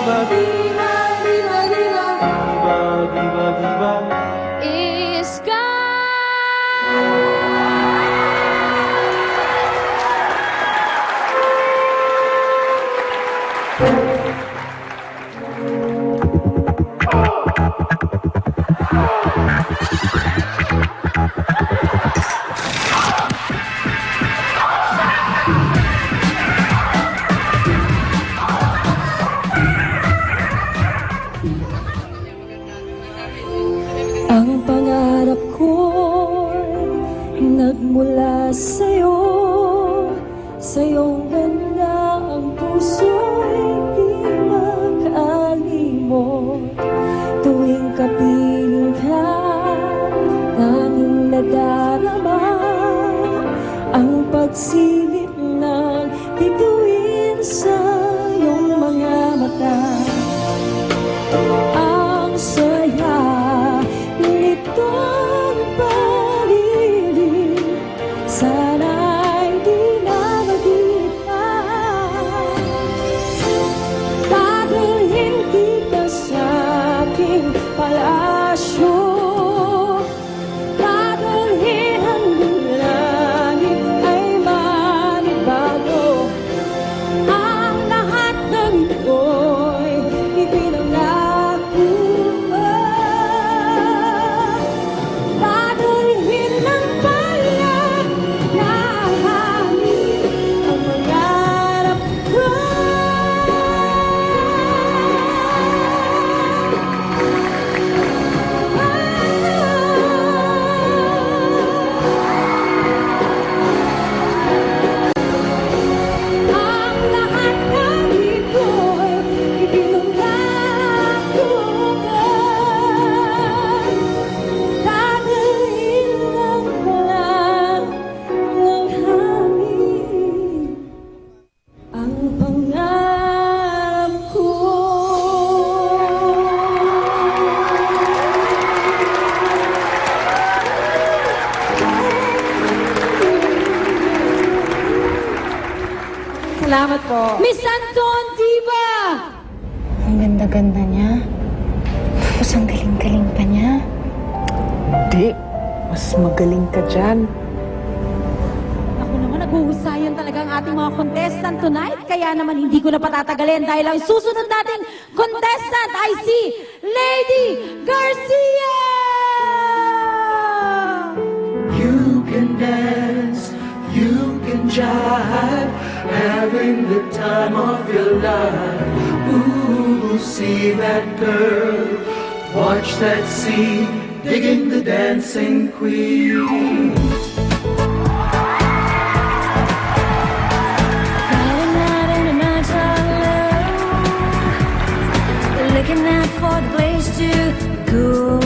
diba, diba, diba, diba, diba, diba, is ang pangarap ko'y nagmula sa'yo, sa'yong ganda ang puso'y di makalimot. Tuwing kapiling ka, tanging nadarama ang pagsilip ng bituin sa iyong mga mata. Ang saya nitong pag-ibig, sana'y di na mag-iwan. Dadalhin kita sa aking palasyo, dadalhin hanggang langit ay manibago. Ang lahat ng ito'y ipinangako ko. Dadalhin ng bayan na hangin ang mangarap ko. Ang lahat ng ito'y ipinangako ko. Dadalhin ng bayan ng hangin ang pangarap ko. Salamat po. Miss Anton Diva! Ang ganda-ganda niya. Tapos ang galing-galing pa niya. Hindi. Mas magaling ka dyan. Ako naman, naghuhusayan talaga ang ating mga contestant tonight. Kaya naman hindi ko na patatagalin dahil ang susunod nating contestant ay si Lady Garcia! You can dance, you can jive, having the time of your life. Ooh, see that girl, watch that scene, digging the dancing queen. Friday night and a night of love, looking out for the place to go,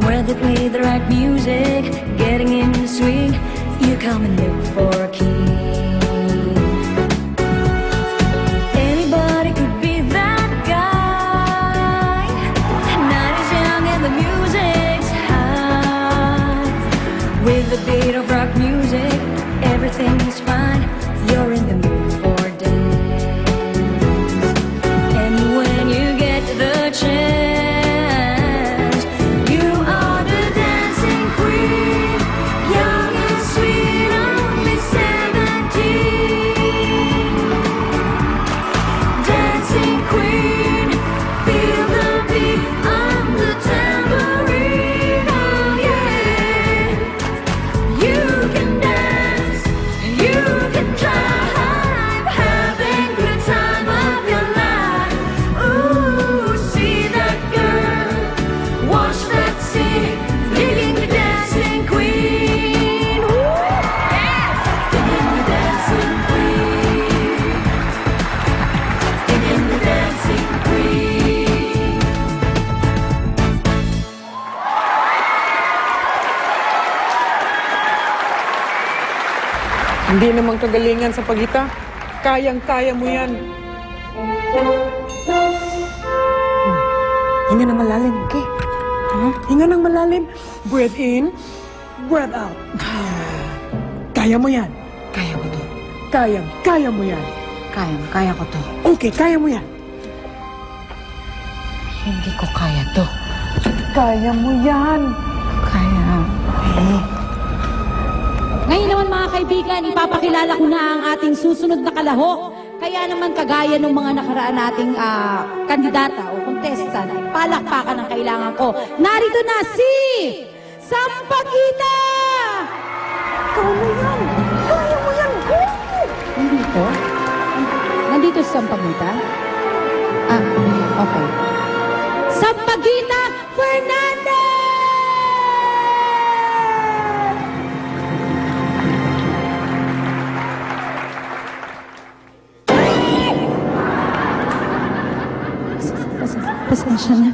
where they play the right music, getting in the swing. You come and look for a key. Anybody could be that guy. The night is young and the music's high. With the beat of rock music, everything's fine. You're in the mood for dance. And when you get the chance, you are the dancing queen, young and sweet, only 17. Dancing queen, feel the beat on the tambourine, oh yeah. You can dance, you can drive, having the time of your life. Ooh, see that girl, watch that scene, digging the dancing queen. Ooh, yes, digging the dancing queen, digging the dancing queen. Hindi namang kagalingan sa pagita. Kayang-kaya mo yan. Hinga ng malalim, okay? Hinga ng malalim. Breathe in, breathe out. Kaya mo yan. Kaya ko to. Kaya mo yan. Kaya ko to. Okay, kaya mo yan. Hindi ko kaya to. Kaya mo yan. Kaya. Ngayon naman mga kaibigan, ipapakilala ko na ang ating susunod na kalahok. Kaya naman kagaya ng mga nakaraan nating kandidata o contestant, ay palakpakan ang kailangan ko. Narito na si Sampaguita! Kaya yan. Kaya mo yan. Go! Nandito? Nandito si Sampaguita? Okay. Sampaguita Fernandez! Pasensya na.